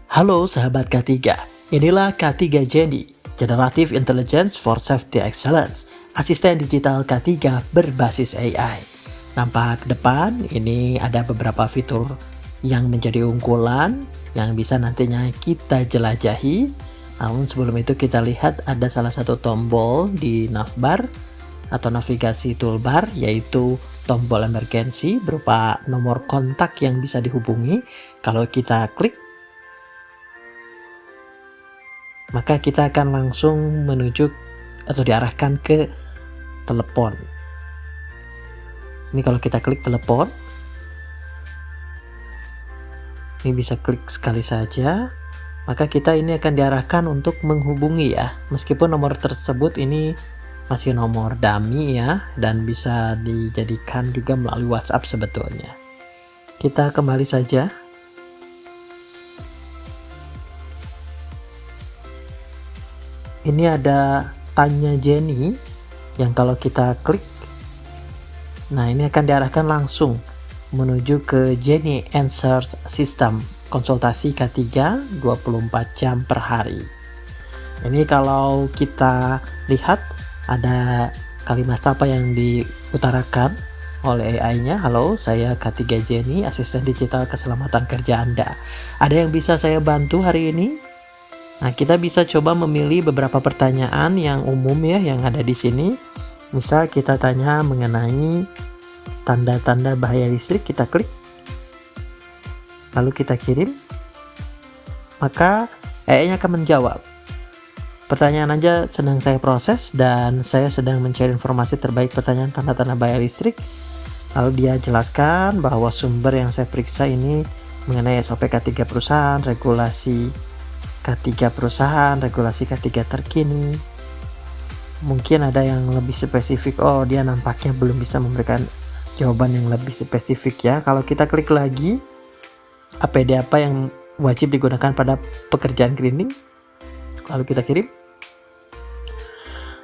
Halo sahabat K3, inilah K3 Jenny, Generative Intelligence for Safety Excellence, asisten digital K3 berbasis AI. Nampak depan, ini ada beberapa fitur yang menjadi unggulan yang bisa nantinya kita jelajahi. Namun sebelum itu kita lihat ada salah satu tombol di navbar atau navigasi toolbar, yaitu tombol emergency berupa nomor kontak yang bisa dihubungi. Kalau kita klik, maka kita akan langsung menuju atau diarahkan ke telepon. Ini kalau kita klik telepon, ini bisa klik sekali saja, maka kita ini akan diarahkan untuk menghubungi ya. Meskipun nomor tersebut ini masih nomor dummy ya, dan bisa dijadikan juga melalui WhatsApp sebetulnya. Kita kembali saja. Ini ada tanya Jenny yang kalau kita klik, nah ini akan diarahkan langsung menuju ke Jenny Answer System, konsultasi K3 24 jam per hari. Ini kalau kita lihat ada kalimat sapa yang diutarakan oleh AI-nya. Halo, saya K3 Jenny, asisten digital keselamatan kerja Anda. Ada yang bisa saya bantu hari ini? Nah, kita bisa coba memilih beberapa pertanyaan yang umum ya yang ada di sini. Misal kita tanya mengenai tanda-tanda bahaya listrik, kita klik. Lalu kita kirim. Maka AI-nya akan menjawab. Pertanyaan aja sedang saya proses dan saya sedang mencari informasi terbaik pertanyaan tanda-tanda bahaya listrik. Lalu dia jelaskan bahwa sumber yang saya periksa ini mengenai SOP K3 perusahaan, regulasi K3 perusahaan, regulasi K3 terkini. Mungkin ada yang lebih spesifik. Oh, dia nampaknya belum bisa memberikan jawaban yang lebih spesifik ya. Kalau kita klik lagi, APD apa yang wajib digunakan pada pekerjaan grinding, lalu kita kirim.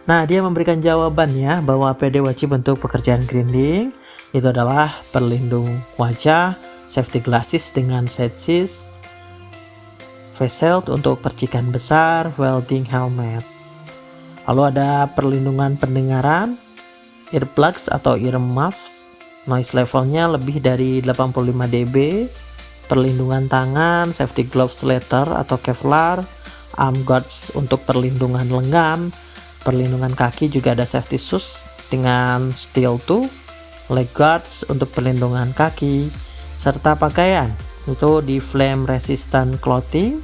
Nah, dia memberikan jawaban ya, bahwa APD wajib untuk pekerjaan grinding itu adalah pelindung wajah, safety glasses dengan safety face shield untuk percikan besar, welding helmet. Lalu ada perlindungan pendengaran, earplugs atau earmuffs, noise levelnya lebih dari 85 dB, perlindungan tangan, safety gloves leather atau Kevlar, arm guards untuk perlindungan lengan, perlindungan kaki juga ada safety shoes dengan steel toe, leg guards untuk perlindungan kaki, serta pakaian itu di flame resistant clothing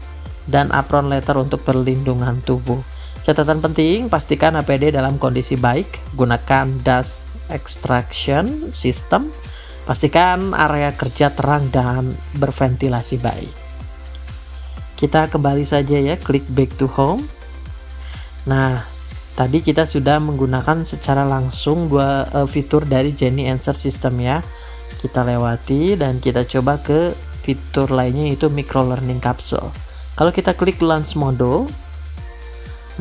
dan apron leather untuk perlindungan tubuh. Catatan penting, pastikan APD dalam kondisi baik, gunakan dust extraction system, pastikan area kerja terang dan berventilasi baik. Kita kembali saja ya, klik back to home. Nah, tadi kita sudah menggunakan secara langsung dua fitur dari Jenny Answer System ya. Kita lewati dan kita coba ke fitur lainnya, yaitu micro learning capsule. Kalau kita klik launch module,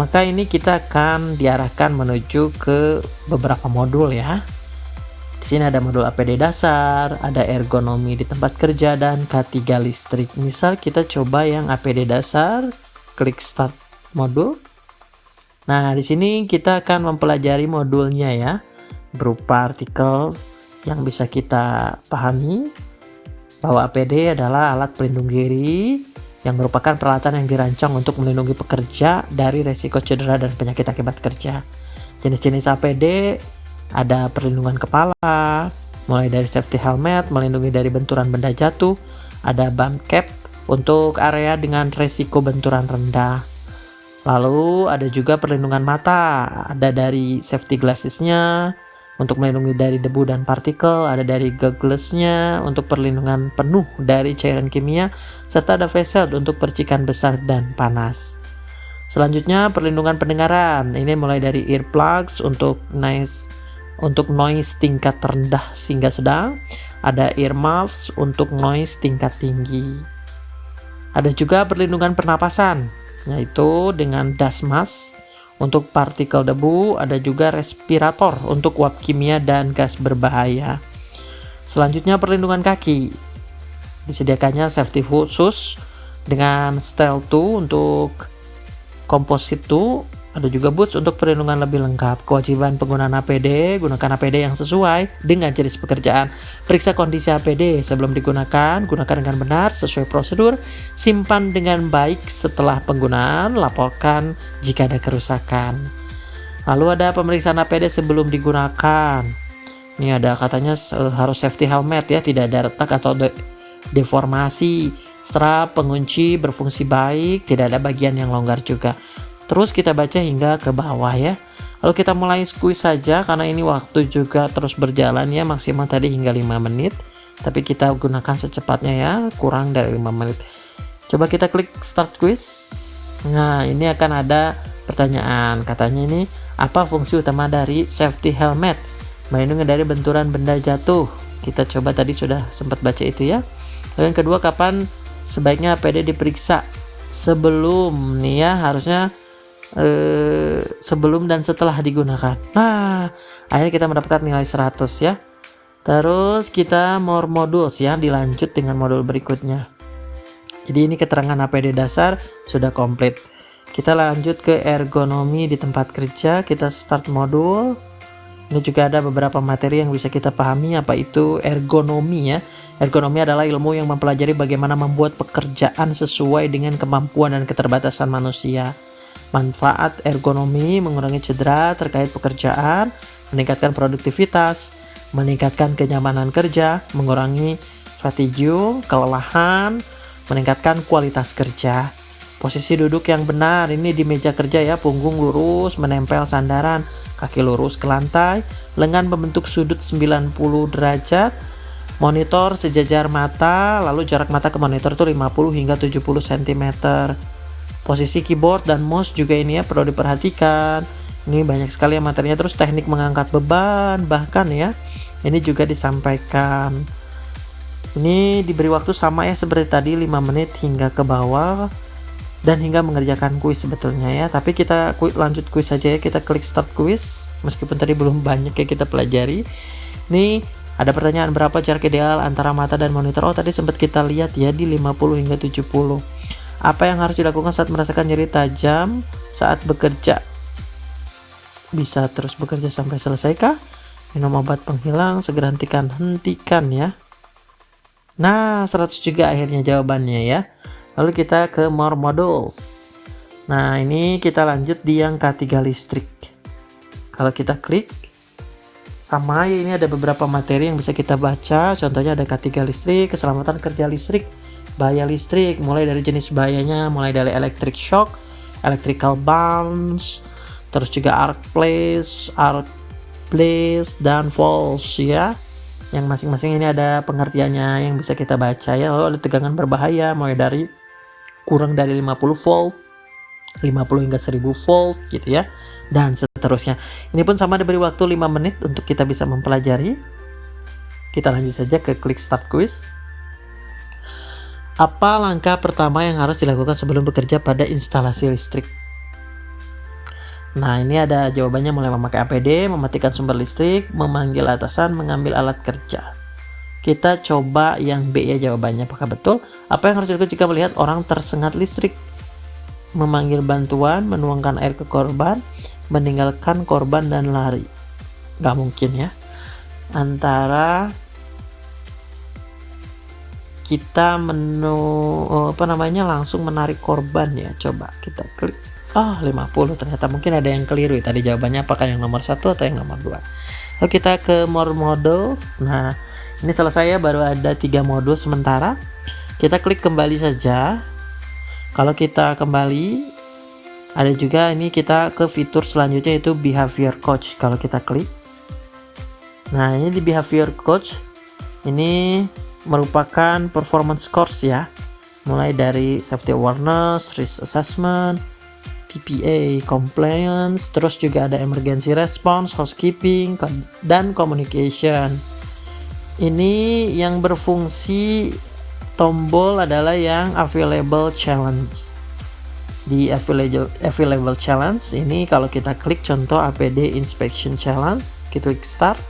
maka ini kita akan diarahkan menuju ke beberapa modul ya. Di sini ada modul APD dasar, ada ergonomi di tempat kerja, dan K3 listrik. Misal kita coba yang APD dasar, klik start modul. Nah, di sini kita akan mempelajari modulnya ya, berupa artikel yang bisa kita pahami bahwa APD adalah alat pelindung diri yang merupakan peralatan yang dirancang untuk melindungi pekerja dari resiko cedera dan penyakit akibat kerja. Jenis-jenis APD ada perlindungan kepala, mulai dari safety helmet, melindungi dari benturan benda jatuh, ada bump cap untuk area dengan resiko benturan rendah. Lalu ada juga perlindungan mata, ada dari safety glasses-nya untuk melindungi dari debu dan partikel, ada dari goggles-nya untuk perlindungan penuh dari cairan kimia, serta ada face shield untuk percikan besar dan panas. Selanjutnya perlindungan pendengaran, ini mulai dari earplugs untuk noise tingkat rendah hingga sedang, ada earmuffs untuk noise tingkat tinggi. Ada juga perlindungan pernapasan, yaitu dengan dust mask untuk partikel debu, ada juga respirator untuk uap kimia dan gas berbahaya. Selanjutnya perlindungan kaki. Disediakannya safety khusus dengan Style 2 untuk Composite 2. Ada juga boots untuk perlindungan lebih lengkap. Kewajiban penggunaan APD, gunakan APD yang sesuai dengan jenis pekerjaan. Periksa kondisi APD sebelum digunakan, gunakan dengan benar sesuai prosedur, simpan dengan baik setelah penggunaan, laporkan jika ada kerusakan. Lalu ada pemeriksaan APD sebelum digunakan. Ini ada katanya harus safety helmet ya, tidak ada retak atau deformasi. Strap pengunci berfungsi baik, tidak ada bagian yang longgar juga. Terus kita baca hingga ke bawah ya. Lalu kita mulai squeeze saja karena ini waktu juga terus berjalan ya, maksimal tadi hingga 5 menit. Tapi kita gunakan secepatnya ya, kurang dari 5 menit. Coba kita klik start quiz. Nah, ini akan ada pertanyaan. Katanya ini, apa fungsi utama dari safety helmet? Melindungi dari benturan benda jatuh. Kita coba tadi sudah sempat baca itu ya. Lalu yang kedua, kapan sebaiknya APD diperiksa? Sebelum nih ya, harusnya sebelum dan setelah digunakan. Nah, akhirnya kita mendapatkan nilai 100 ya. Terus kita more modules ya, dilanjut dengan modul berikutnya. Jadi ini keterangan APD dasar sudah komplit. Kita lanjut ke ergonomi di tempat kerja. Kita start modul. Ini juga ada beberapa materi yang bisa kita pahami. Apa itu ergonomi ya? Ergonomi adalah ilmu yang mempelajari bagaimana membuat pekerjaan sesuai dengan kemampuan dan keterbatasan manusia. Manfaat ergonomi mengurangi cedera terkait pekerjaan, meningkatkan produktivitas, meningkatkan kenyamanan kerja, mengurangi fatigue, kelelahan, meningkatkan kualitas kerja. Posisi duduk yang benar, ini di meja kerja ya, punggung lurus, menempel sandaran, kaki lurus ke lantai, lengan membentuk sudut 90 derajat, monitor sejajar mata, lalu jarak mata ke monitor itu 50 hingga 70 cm. Posisi keyboard dan mouse juga ini ya perlu diperhatikan. Ini banyak sekali ya materinya. Terus teknik mengangkat beban bahkan ya, ini juga disampaikan. Ini diberi waktu sama ya seperti tadi, 5 menit hingga ke bawah dan hingga mengerjakan kuis sebetulnya ya. Tapi kita lanjut kuis saja ya. Kita klik start kuis meskipun tadi belum banyak ya kita pelajari. Ini ada pertanyaan, berapa jarak ideal antara mata dan monitor? Oh, tadi sempat kita lihat ya di 50 hingga 70. Apa yang harus dilakukan saat merasakan nyeri tajam saat bekerja? Bisa terus bekerja sampai selesaikah? Minum obat penghilang, segera hentikan ya. Nah, 100 juga akhirnya jawabannya ya. Lalu kita ke more modules. Nah, ini kita lanjut di yang K3 listrik. Kalau kita klik, sama ya, ini ada beberapa materi yang bisa kita baca. Contohnya ada K3 listrik, keselamatan kerja listrik, bahaya listrik, mulai dari jenis bahayanya, mulai dari electric shock, electrical bounce, terus juga arc blaze, dan falls ya. Yang masing-masing ini ada pengertiannya yang bisa kita baca ya. Lalu ada tegangan berbahaya, mulai dari kurang dari 50 volt, 50 hingga 1000 volt gitu ya, dan seterusnya. Ini pun sama, diberi waktu 5 menit untuk kita bisa mempelajari. Kita lanjut saja ke klik start quiz. Apa langkah pertama yang harus dilakukan sebelum bekerja pada instalasi listrik? Nah, ini ada jawabannya, mulai memakai APD, mematikan sumber listrik, memanggil atasan, mengambil alat kerja. Kita coba yang B ya jawabannya, apakah betul? Apa yang harus dilakukan jika melihat orang tersengat listrik? Memanggil bantuan, menuangkan air ke korban, meninggalkan korban dan lari. Gak mungkin ya. Antara kita langsung menarik korban ya. Coba kita klik. 50 ternyata, mungkin ada yang keliru ya. Tadi jawabannya apakah yang nomor 1 atau yang nomor 2. Lalu kita ke more modules. Nah, ini selesai ya, baru ada 3 modul sementara. Kita klik kembali saja. Kalau kita kembali, ada juga ini kita ke fitur selanjutnya yaitu behavior coach. Kalau kita klik, nah ini di behavior coach ini merupakan performance course ya, mulai dari safety awareness, risk assessment, PPA compliance, terus juga ada emergency response, housekeeping, dan communication. Ini yang berfungsi tombol adalah yang available challenge. Di available challenge ini kalau kita klik contoh APD inspection challenge, kita klik start.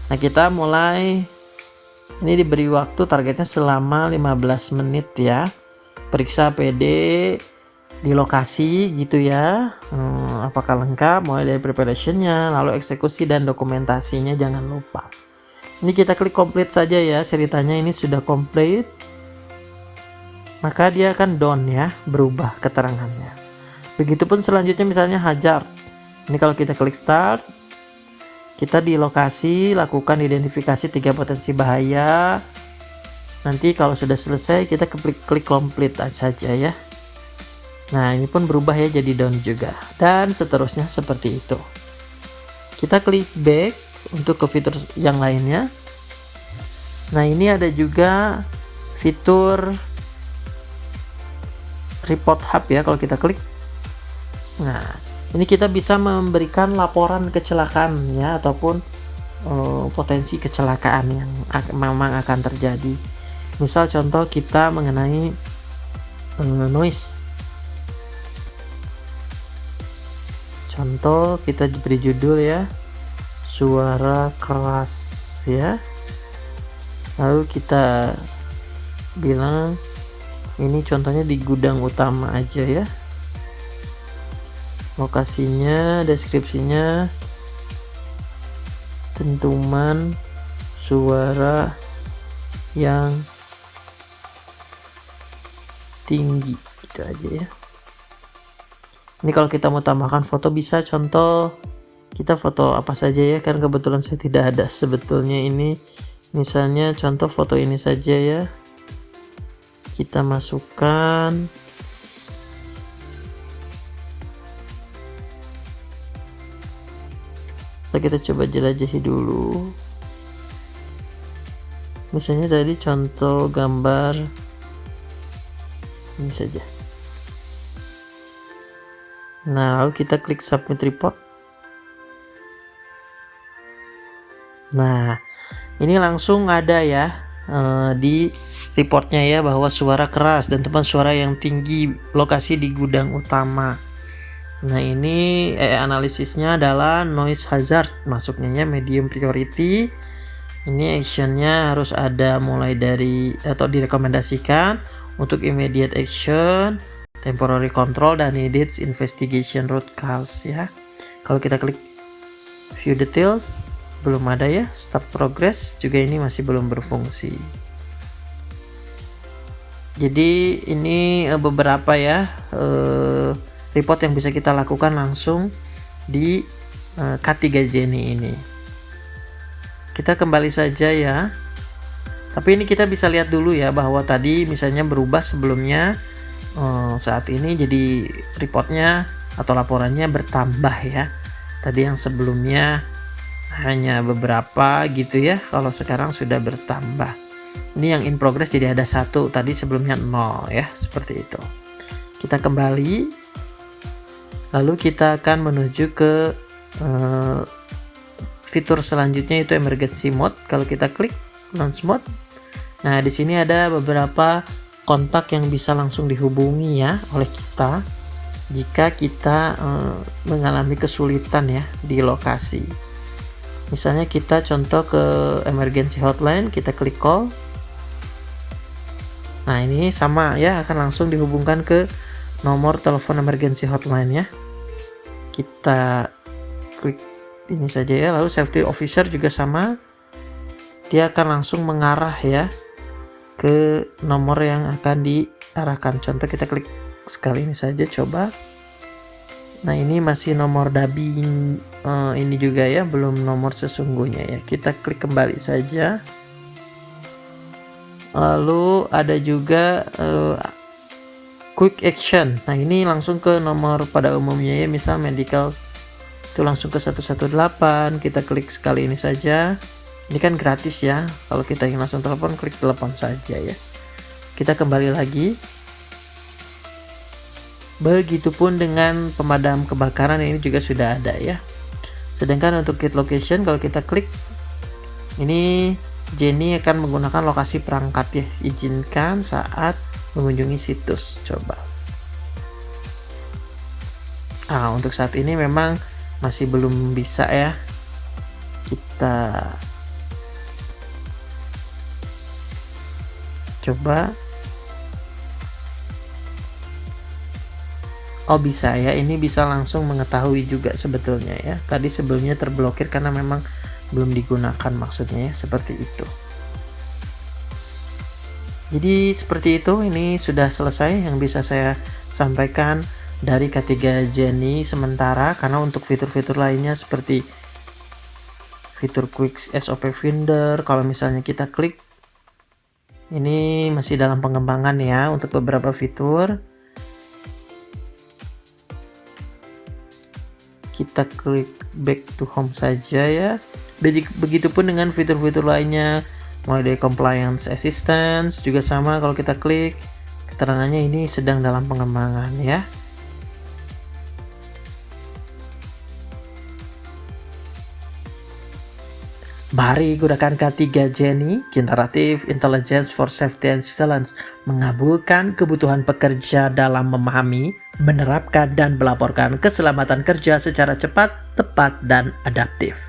Nah, kita mulai. Ini diberi waktu targetnya selama 15 menit ya. periksa PD di lokasi gitu ya, apakah lengkap, mulai dari preparationnya, lalu eksekusi dan dokumentasinya jangan lupa. Ini kita klik complete saja ya, ceritanya ini sudah complete, maka dia akan down ya, berubah keterangannya. Begitupun selanjutnya misalnya hazard. Ini kalau kita klik start, kita di lokasi lakukan identifikasi 3 potensi bahaya. Nanti kalau sudah selesai kita klik complete saja ya. Nah ini pun berubah ya jadi down juga, dan seterusnya seperti itu. Kita klik back untuk ke fitur yang lainnya. Nah ini ada juga fitur report hub ya, kalau kita klik. Nah ini kita bisa memberikan laporan kecelakaan ya, ataupun potensi kecelakaan yang memang akan terjadi. Misal contoh kita mengenai noise. Contoh kita beri judul ya, suara keras ya. Lalu kita bilang ini contohnya di gudang utama aja ya. Lokasinya, deskripsinya, dentuman suara yang tinggi, gitu aja ya. Ini kalau kita mau tambahkan foto bisa, contoh kita foto apa saja ya, karena kebetulan saya tidak ada sebetulnya ini. Misalnya contoh foto ini saja ya, kita masukkan. Kita coba jelajahi dulu. Misalnya tadi contoh gambar ini saja. Nah lalu kita klik submit report. Nah ini langsung ada ya di reportnya ya, bahwa suara keras dan teman suara yang tinggi, lokasi di gudang utama. Nah ini analisisnya adalah noise hazard, masuknya medium priority. Ini actionnya harus ada mulai dari atau direkomendasikan untuk immediate action, temporary control, dan needed investigation root cause ya. Kalau kita klik view details belum ada ya. Stop progress juga ini masih belum berfungsi. Jadi ini beberapa ya report yang bisa kita lakukan langsung di K3Genie ini. Kita kembali saja ya. Tapi ini kita bisa lihat dulu ya, bahwa tadi misalnya berubah sebelumnya, saat ini jadi reportnya atau laporannya bertambah ya. Tadi yang sebelumnya hanya beberapa gitu ya, kalau sekarang sudah bertambah. Ini yang in progress jadi ada 1, tadi sebelumnya 0 ya, seperti itu. Kita kembali, lalu kita akan menuju ke fitur selanjutnya, yaitu emergency mode. Kalau kita klik launch mode, nah di sini ada beberapa kontak yang bisa langsung dihubungi ya oleh kita jika kita mengalami kesulitan ya di lokasi. Misalnya kita contoh ke emergency hotline, kita klik call. Nah ini sama ya, akan langsung dihubungkan ke nomor telepon emergency hotline ya. Kita klik ini saja ya. Lalu safety officer juga sama, dia akan langsung mengarah ya ke nomor yang akan diarahkan. Contoh kita klik sekali ini saja, coba. Nah ini masih nomor dubbing ini juga ya, belum nomor sesungguhnya ya. Kita klik kembali saja. Lalu ada juga quick action. Nah ini langsung ke nomor pada umumnya ya, misal medical itu langsung ke 118. Kita klik sekali ini saja. Ini kan gratis ya, kalau kita ingin langsung telepon, klik telepon saja ya. Kita kembali lagi. Begitupun dengan pemadam kebakaran, ini juga sudah ada ya. Sedangkan untuk kit location, kalau kita klik ini, Genie akan menggunakan lokasi perangkat ya, izinkan saat mengunjungi situs. Coba. Untuk saat ini memang masih belum bisa ya. Kita coba. Oh bisa ya, ini bisa langsung mengetahui juga sebetulnya ya. Tadi sebelumnya terblokir karena memang belum digunakan maksudnya ya, seperti itu. Jadi seperti itu, ini sudah selesai yang bisa saya sampaikan dari K3 Genie sementara, karena untuk fitur-fitur lainnya seperti fitur Quick SOP Finder, kalau misalnya kita klik, ini masih dalam pengembangan ya untuk beberapa fitur. Kita klik back to home saja ya. Begitupun dengan fitur-fitur lainnya, mulai dari compliance assistance juga sama, kalau kita klik keterangannya ini sedang dalam pengembangan ya. Mari gunakan K3 Genie, Generative Intelligence for Safety and Excellence, mengabulkan kebutuhan pekerja dalam memahami, menerapkan, dan melaporkan keselamatan kerja secara cepat, tepat, dan adaptif.